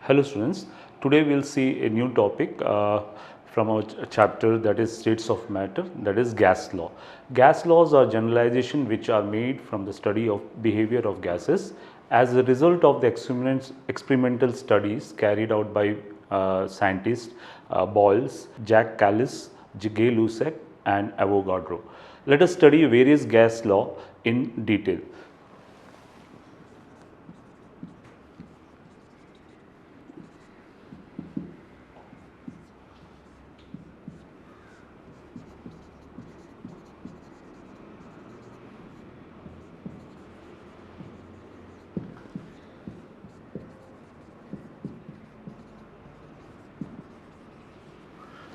Hello students, today we will see a new topic from our chapter, that is states of matter, that is gas law. Gas laws are generalization which are made from the study of behavior of gases as a result of the experimental studies carried out by scientists Boyles, Jack Callis, Gay Lussac and Avogadro. Let us study various gas law in detail.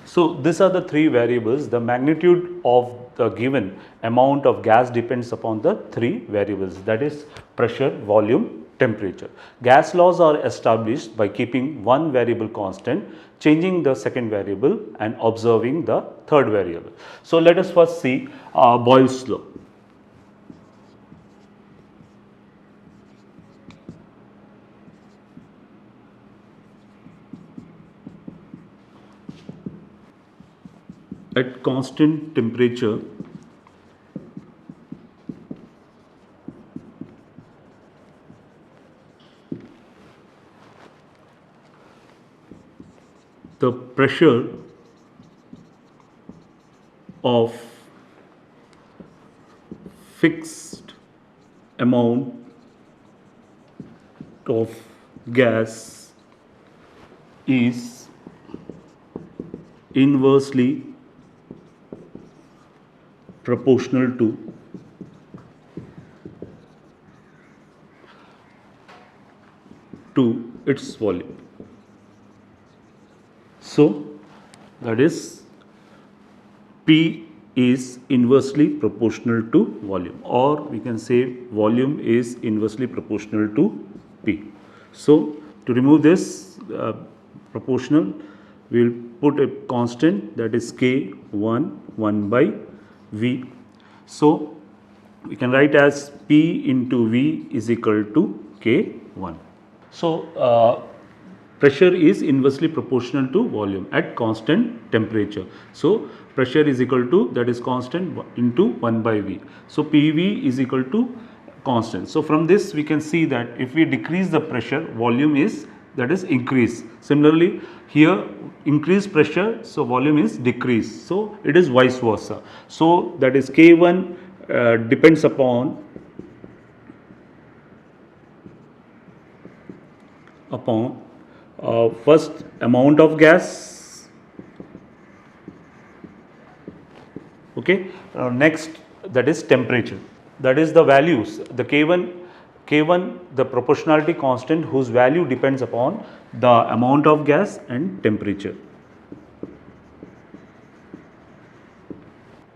So, these are the three variables. The magnitude of the given amount of gas depends upon the three variables, that is pressure, volume, temperature. Gas laws are established by keeping one variable constant, changing the second variable and observing the third variable. So, let us first see Boyle's law. At constant temperature, the pressure of fixed amount of gas is inversely proportional to its volume. So, that is P is inversely proportional to volume, or we can say volume is inversely proportional to P. So, to remove this proportional, we will put a constant, that is K1 1 by V. So, we can write as P into V is equal to K1. So, pressure is inversely proportional to volume at constant temperature. So, pressure is equal to, that is constant, into 1 by V. So, PV is equal to constant. So, from this we can see that if we decrease the pressure, volume is, that is increase. Similarly, here increase pressure, so volume is decrease. So, it is vice versa. So, that is K1 depends upon first amount of gas, okay. Next, that is temperature, that is the values, the K1 the proportionality constant whose value depends upon the amount of gas and temperature.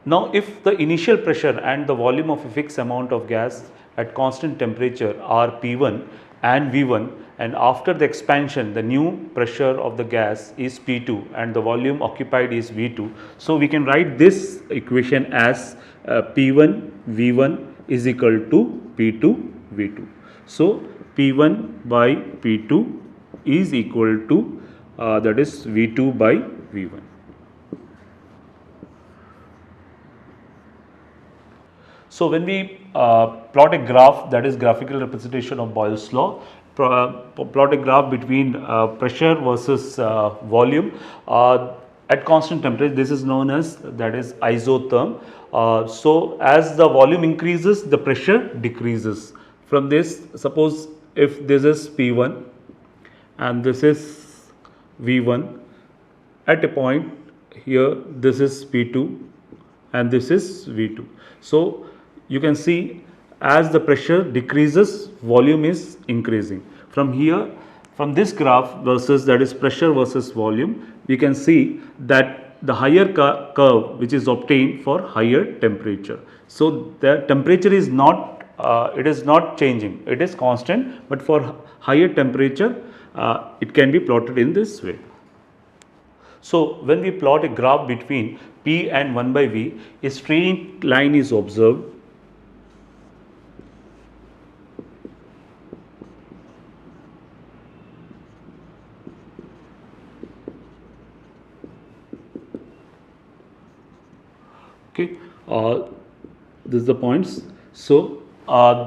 Now, if the initial pressure and the volume of a fixed amount of gas at constant temperature are P1 and V1, and after the expansion the new pressure of the gas is P2 and the volume occupied is V2. So, we can write this equation as P1 V1 is equal to P2 V2. So, P1 by P2 is equal to that is V2 by V1. So, when we plot a graph, that is graphical representation of Boyle's law, plot a graph between pressure versus volume at constant temperature, this is known as, that is isotherm. So, as the volume increases, the pressure decreases. From this, suppose if this is P1 and this is V1, at a point here this is P2 and this is V2. So, you can see as the pressure decreases, volume is increasing. From here, from this graph versus, that is pressure versus volume, we can see that the higher curve which is obtained for higher temperature. So, the temperature is not, it is not changing, it is constant, but for higher temperature it can be plotted in this way. So, when we plot a graph between P and 1 by V, a straight line is observed Okay, this is the points. So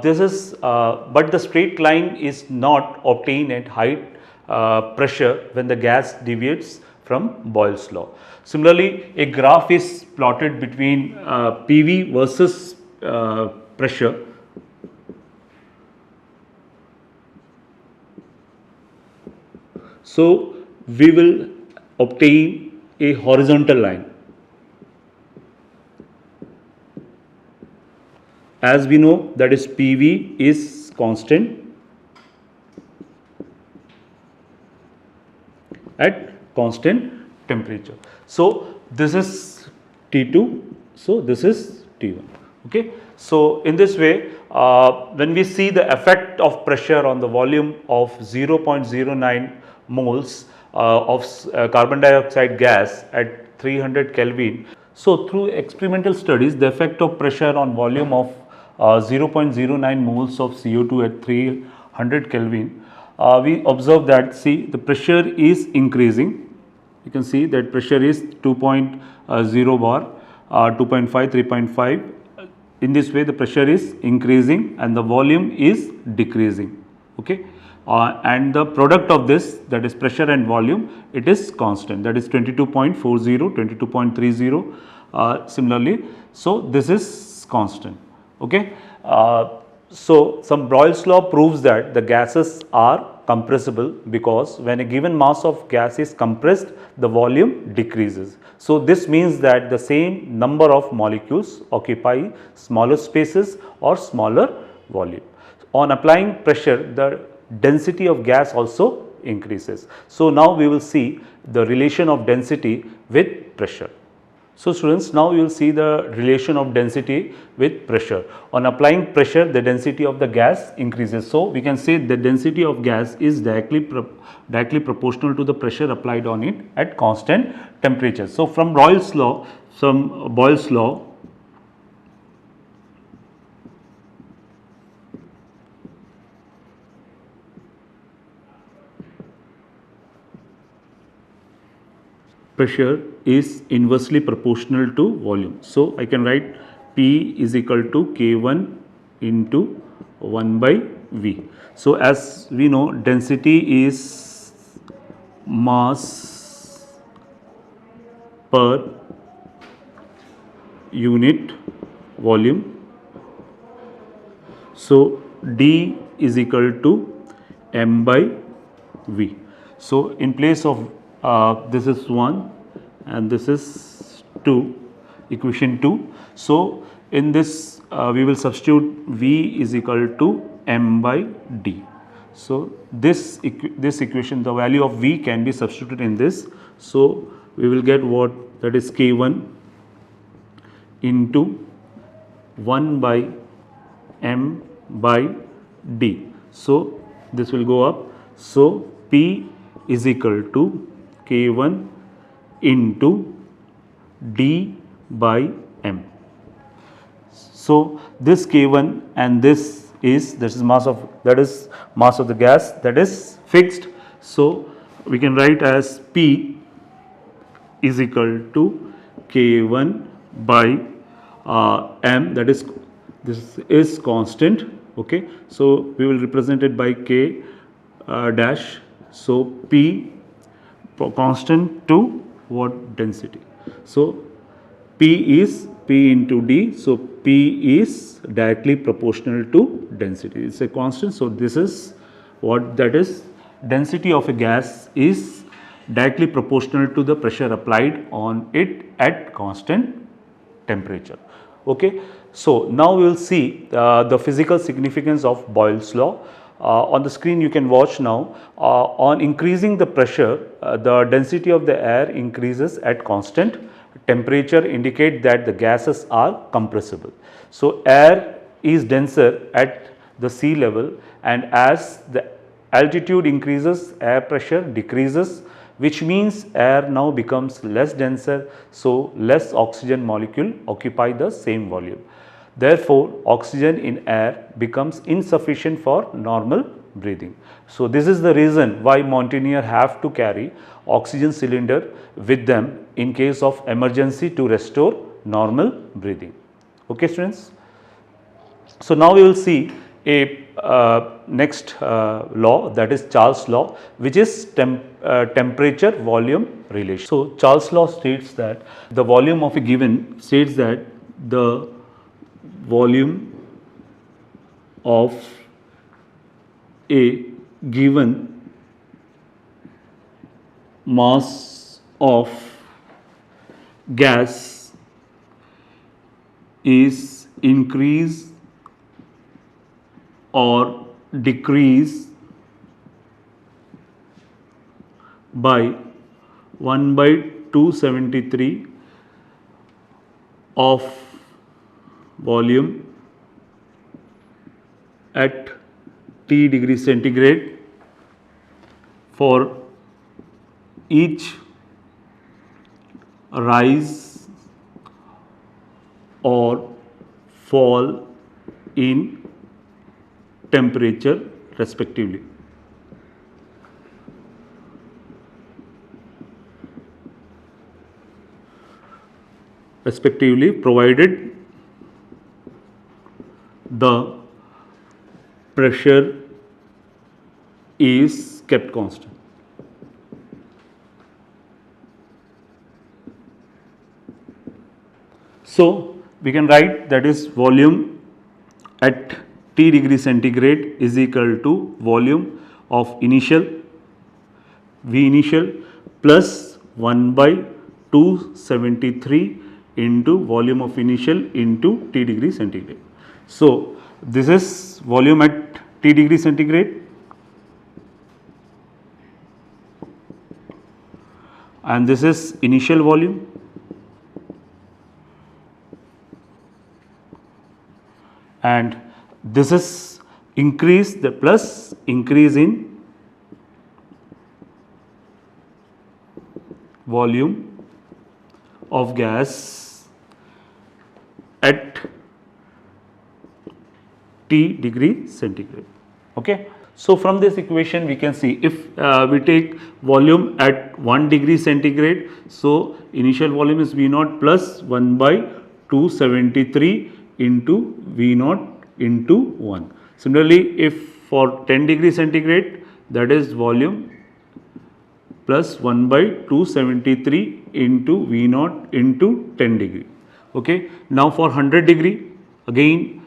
this is, but the straight line is not obtained at high pressure when the gas deviates from Boyle's law. Similarly, a graph is plotted between PV versus pressure. So we will obtain a horizontal line. As we know, that is PV is constant at constant temperature. So this is T2, so this is T1. Okay. So in this way, when we see the effect of pressure on the volume of 0.09 moles of carbon dioxide gas at 300 Kelvin. So through experimental studies, the effect of pressure on volume of 0.09 moles of CO2 at 300 Kelvin, we observe that, see, the pressure is increasing. You can see that pressure is 2.0 bar, 2.5, 3.5. In this way, the pressure is increasing and the volume is decreasing. Okay. And the product of this, that is pressure and volume, it is constant, that is 22.40, 22.30 similarly. So this is constant. Okay. So some Boyle's law proves that the gases are compressible because when a given mass of gas is compressed, the volume decreases. So this means that the same number of molecules occupy smaller spaces or smaller volume. On applying pressure, the density of gas also increases. So now we will see the relation of density with pressure. So students, now you will see the relation of density with pressure. On applying pressure, the density of the gas increases. So we can say the density of gas is directly proportional to the pressure applied on it at constant temperature. So from Boyle's law, pressure is inversely proportional to volume. So I can write P is equal to K1 into 1 by V. So as we know, density is mass per unit volume. So D is equal to M by V. So in place of this is 1 and this is 2, equation 2. So in this we will substitute V is equal to M by D. So this equation, the value of V can be substituted in this. So we will get what, that is K1 into 1 by M by D. So this will go up. So P is equal to K1 into D by M. So this K1 and this is mass of the gas, that is fixed. So we can write as P is equal to K1 by M, that is, this is constant. Okay. So we will represent it by K dash. So P constant to what, density. So P is P into D. So P is directly proportional to density. It's a constant. So this is what, that is, density of a gas is directly proportional to the pressure applied on it at constant temperature. Okay. So now we will see the physical significance of Boyle's law. On the screen you can watch now. On increasing the pressure, the density of the air increases at constant temperature, indicate that the gases are compressible. So air is denser at the sea level, and as the altitude increases, air pressure decreases, which means air now becomes less denser, so less oxygen molecule occupy the same volume. Therefore, oxygen in air becomes insufficient for normal breathing. So this is the reason why mountaineers have to carry oxygen cylinder with them in case of emergency to restore normal breathing. Okay students. So now we will see a next law, that is Charles law, which is temperature volume relation. So Charles law states that the volume of a given states that the volume of a given mass of gas is increase or decrease by 1 by 273 of volume at T degree centigrade for each rise or fall in temperature respectively. Provided the pressure is kept constant. So we can write that is volume at T degree centigrade is equal to volume of initial V initial plus 1 by 273 into volume of initial into T degree centigrade. So this is volume at T degree centigrade and this is initial volume, and this is increase the plus increase in volume of gas at T degree centigrade. Okay. So from this equation we can see if we take volume at 1 degree centigrade, so initial volume is V naught plus 1 by 273 into V naught into 1. Similarly, if for 10 degree centigrade, that is volume plus 1 by 273 into V naught into 10 degree. Okay. Now for 100 degree, again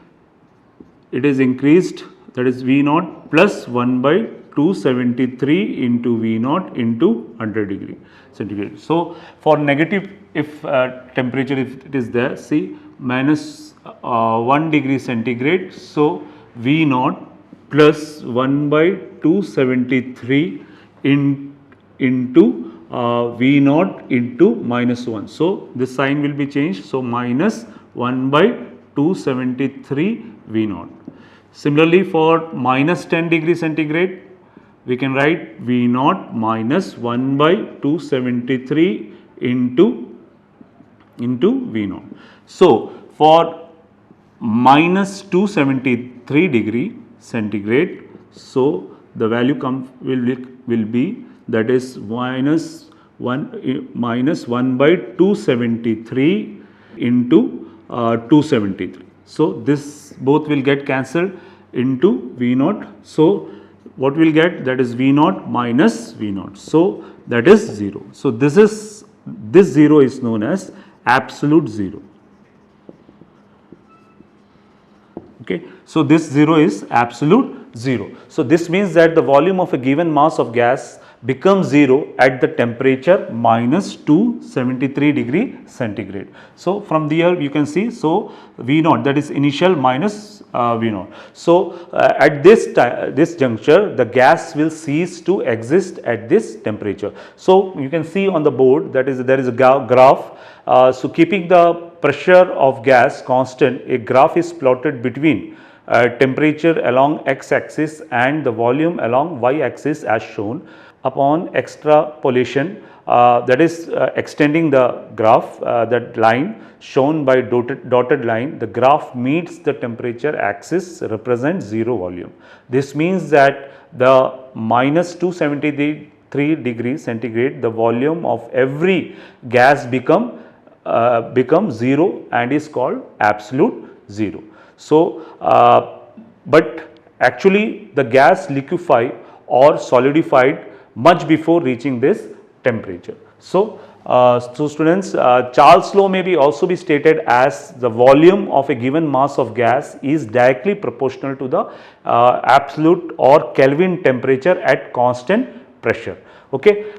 it is increased, that is V naught plus 1 by 273 into V naught into 100 degree centigrade. So for negative, if temperature if it is there, see minus 1 degree centigrade, so V naught plus 1 by 273 into V naught into minus 1. So this sign will be changed, so minus 1 by 273 V naught. Similarly for minus 10 degree centigrade, we can write V naught minus 1 by 273 into V naught. So for minus 273 degree centigrade, so the value will be, that is minus 1 by 273 into 273. So this both will get cancelled into V naught. So what we will get, that is V naught minus V naught. So that is 0. So this 0 is known as absolute 0. Okay. So this 0 is absolute 0. So this means that the volume of a given mass of gas becomes 0 at the temperature minus 273 degree centigrade. So from there you can see, so V naught, that is initial minus V naught. So at this juncture the gas will cease to exist at this temperature. So you can see on the board, that is there is a graph. So keeping the pressure of gas constant, a graph is plotted between temperature along x-axis and the volume along y-axis as shown. Upon extrapolation, that is extending the graph, that line shown by dotted line, the graph meets the temperature axis, represents 0 volume. This means that the minus 273 degree centigrade, the volume of every gas become becomes 0 and is called absolute 0. So, but actually the gas liquefy or solidified much before reaching this temperature. So, students, Charles law may be also be stated as the volume of a given mass of gas is directly proportional to the absolute or Kelvin temperature at constant pressure. Okay,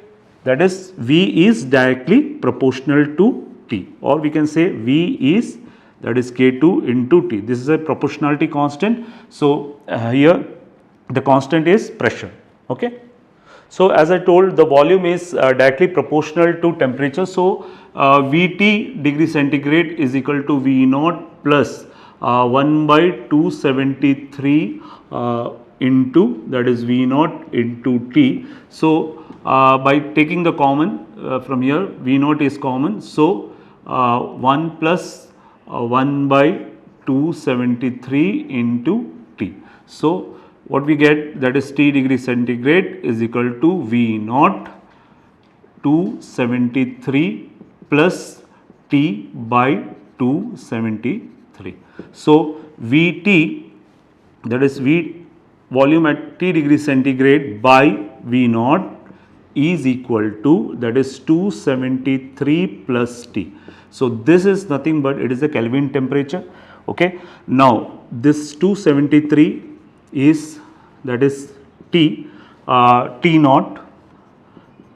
that is V is directly proportional to T, or we can say V is, that is K2 into T. This is a proportionality constant. So, here the constant is pressure. Okay. So, as I told, the volume is directly proportional to temperature. So, Vt degree centigrade is equal to V naught plus 1 by 273 into, that is V naught into T. So, by taking the common from here, V naught is common. So, 1 plus 1 by 273 into T. So, what we get, that is T degree centigrade is equal to V naught 273 plus T by 273. So, Vt, that is V volume at T degree centigrade by V naught is equal to, that is 273 plus T. So, this is nothing but it is a Kelvin temperature. Okay. Now, this 273 is, that is T, T naught,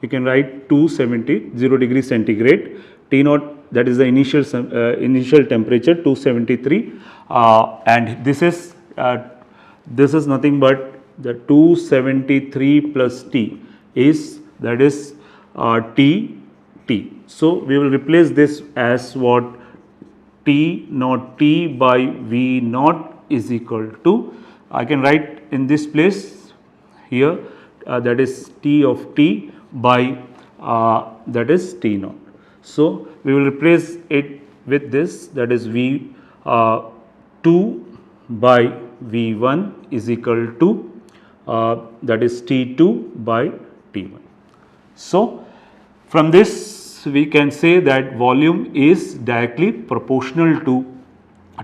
you can write 270 degree centigrade, T naught, that is the initial temperature 273, and this is nothing but the 273 plus T is, that is T. So, we will replace this as what, T naught T by V naught is equal to, I can write in this place here, that is T of T by that is T naught. So, we will replace it with this, that is V 2 by V1 is equal to that is T2 by T1. So, from this we can say that volume is directly proportional to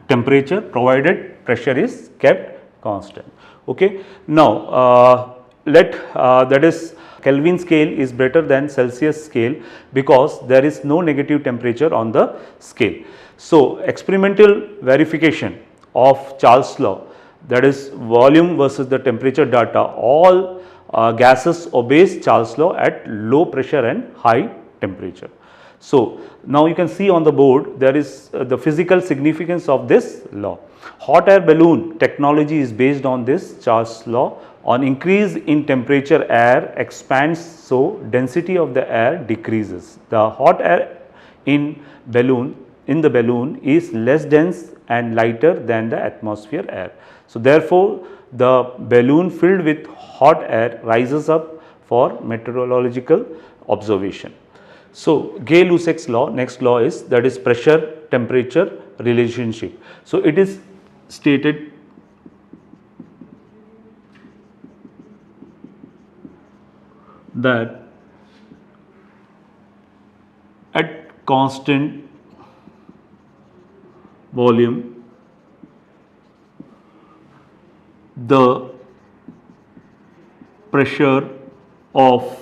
temperature provided pressure is kept constant. Okay. Now, that is Kelvin scale is better than Celsius scale because there is no negative temperature on the scale. So, experimental verification of Charles law, that is volume versus the temperature data, all gases obeys Charles law at low pressure and high temperature. So, now you can see on the board there is the physical significance of this law. Hot air balloon technology is based on this Charles law. On increase in temperature, air expands, so density of the air decreases. The hot air in the balloon is less dense and lighter than the atmosphere air. So, therefore, the balloon filled with hot air rises up for meteorological observation. So, Gay-Lussac's law, next law is, that is pressure temperature relationship. So, it is stated that at constant volume the pressure of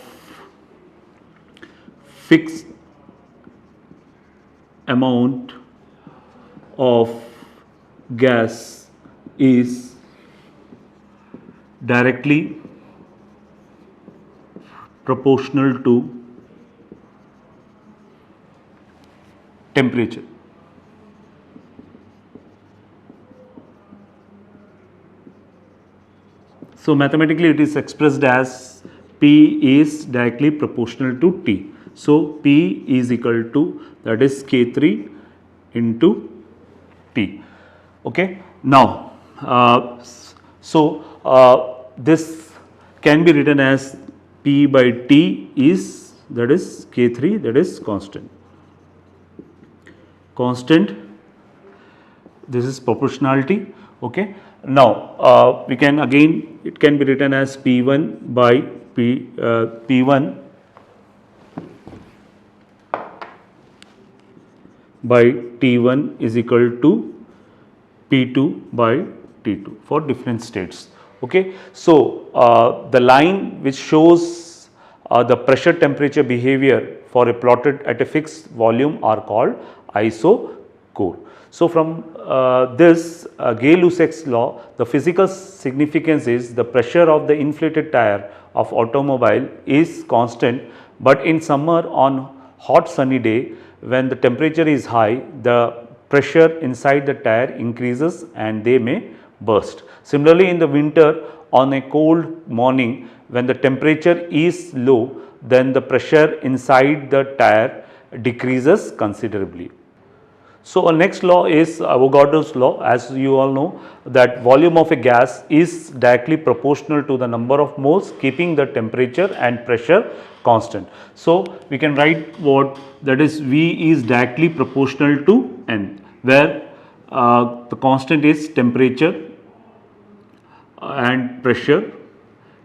fixed amount of gas is directly proportional to temperature. So, mathematically it is expressed as P is directly proportional to T. So, P is equal to, that is K3 into T. Okay. Now, this can be written as P by T is, that is K3, that is constant. This is proportionality. Okay. Now, we can again, it can be written as P1 by P1 by T1 is equal to P2 by T2 for different states. Okay. So, the line which shows the pressure temperature behavior for a plotted at a fixed volume are called isochore. So, from this Gay-Lussac's law, the physical significance is the pressure of the inflated tire of automobile is constant, but in summer on hot sunny day when the temperature is high, the pressure inside the tire increases and they may burst. Similarly, in the winter on a cold morning when the temperature is low, then the pressure inside the tire decreases considerably. So, our next law is Avogadro's law. As you all know that volume of a gas is directly proportional to the number of moles, keeping the temperature and pressure constant. So, we can write what that is V is directly proportional to N, where the constant is temperature and pressure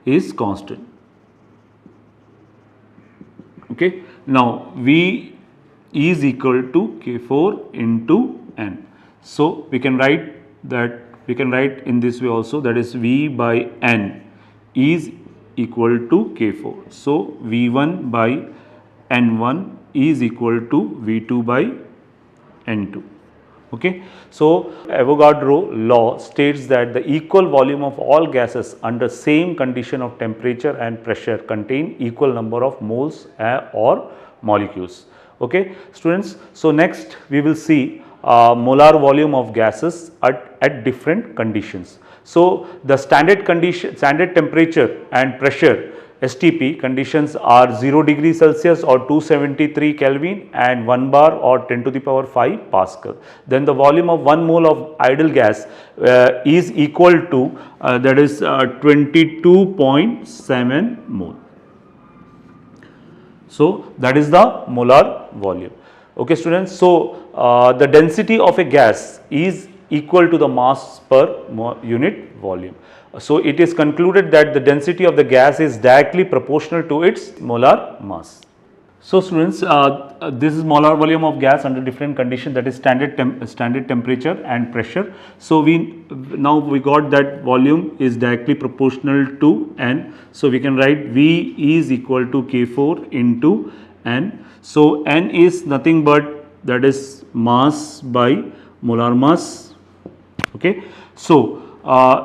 is constant. Okay. Now, V is equal to K4 into N. So, we can write in this way also, that is V by N is equal to K4. So, V1 by N1 is equal to V2 by N2. Okay. So, Avogadro law states that the equal volume of all gases under same condition of temperature and pressure contain equal number of moles or molecules. Okay, students. So, next we will see molar volume of gases at different conditions. So, the standard temperature and pressure STP conditions are 0 degree Celsius or 273 Kelvin and 1 bar or 10 to the power 5 Pascal. Then the volume of 1 mole of ideal gas is equal to that is 22.7 mole. So, that is the molar volume. Okay, students. So, the density of a gas is equal to the mass per unit volume. So, it is concluded that the density of the gas is directly proportional to its molar mass. So, students, this is molar volume of gas under different conditions, that is standard temperature and pressure. So, now we got that volume is directly proportional to N. So, we can write V is equal to K4 into N. So, N is nothing but that is mass by molar mass. Okay. So,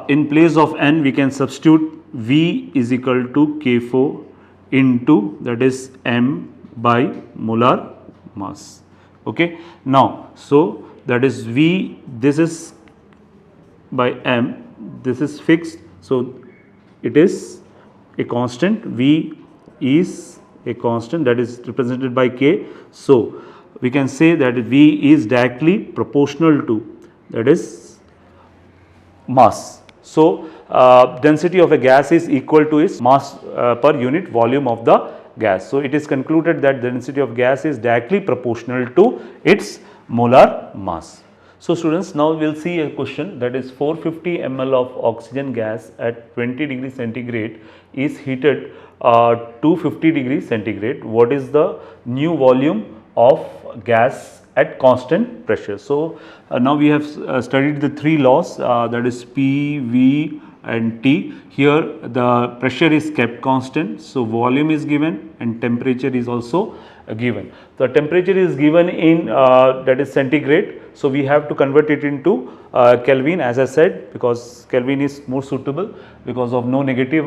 in place of N we can substitute V is equal to K4 into that is M by molar mass. Okay. Now, so that is V, this is by M, this is fixed. So, it is a constant, V is a constant, that is represented by K. So, we can say that V is directly proportional to that is mass. So, density of a gas is equal to its mass per unit volume of the gas. So, it is concluded that the density of gas is directly proportional to its molar mass. So, students, now we will see a question, that is 450 ml of oxygen gas at 20 degree centigrade is heated to 50 degree centigrade. What is the new volume of gas at constant pressure? So, now we have studied the three laws, that is P, V and T. Here the pressure is kept constant. So, volume is given and temperature is also given. The temperature is given in that is centigrade. So, we have to convert it into Kelvin, as I said, because Kelvin is more suitable because of no negative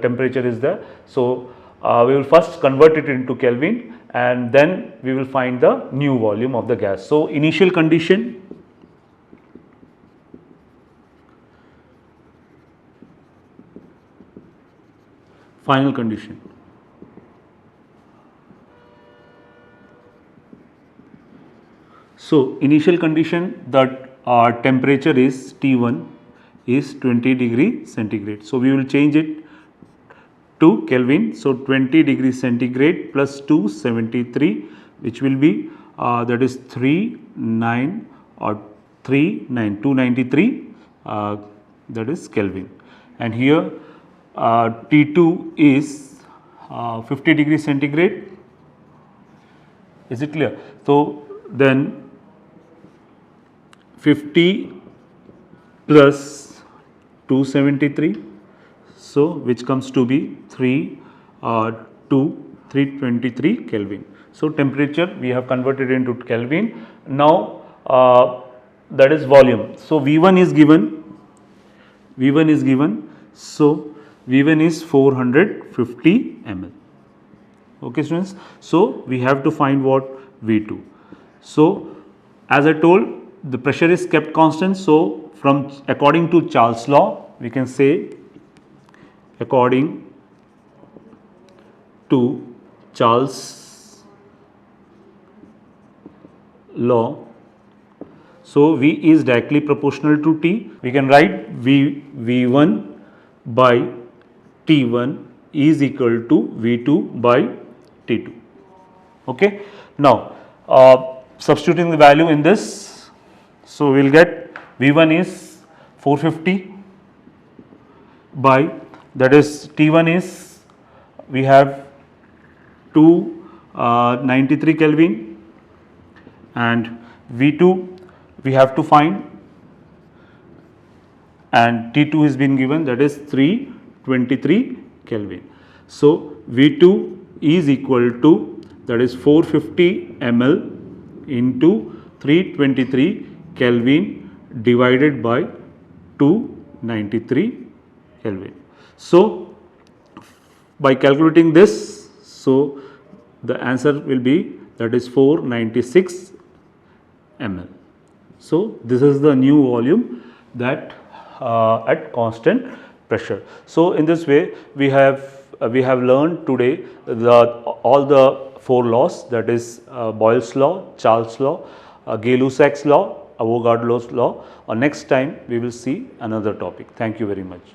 temperature is there. So, we will first convert it into Kelvin and then we will find the new volume of the gas. So, initial condition, final condition. So, initial condition, that temperature is T1 is 20 degree centigrade. So, we will change it to Kelvin. So, 20 degree centigrade plus 273, which will be that is 39 or 293 that is Kelvin. And here T2 is 50 degree centigrade. Is it clear? So, then 50 plus 273, so which comes to be 323 Kelvin. So temperature we have converted into Kelvin. Now that is volume. So V1 is given. So V1 is 450 ml. Okay students, so we have to find what? V2. So as I told, the pressure is kept constant, so according to Charles law we can say, according to Charles law, so V is directly proportional to T. We can write V1 by T1 is equal to V2 by T2. Okay. Now substituting the value in this, so we will get V1 is 450 by, that is T1 is, we have 293 Kelvin, and V2 we have to find, and T2 has been given, that is 323 Kelvin. So V2 is equal to, that is 450 ml into 323 Kelvin divided by 293 Kelvin. So by calculating this, so the answer will be, that is 496 ml. So this is the new volume that at constant pressure. So in this way we have learned today all the 4 laws, that is Boyle's law, Charles law, Gay-Lussac's law, Avogadro's law. Next time we will see another topic. Thank you very much.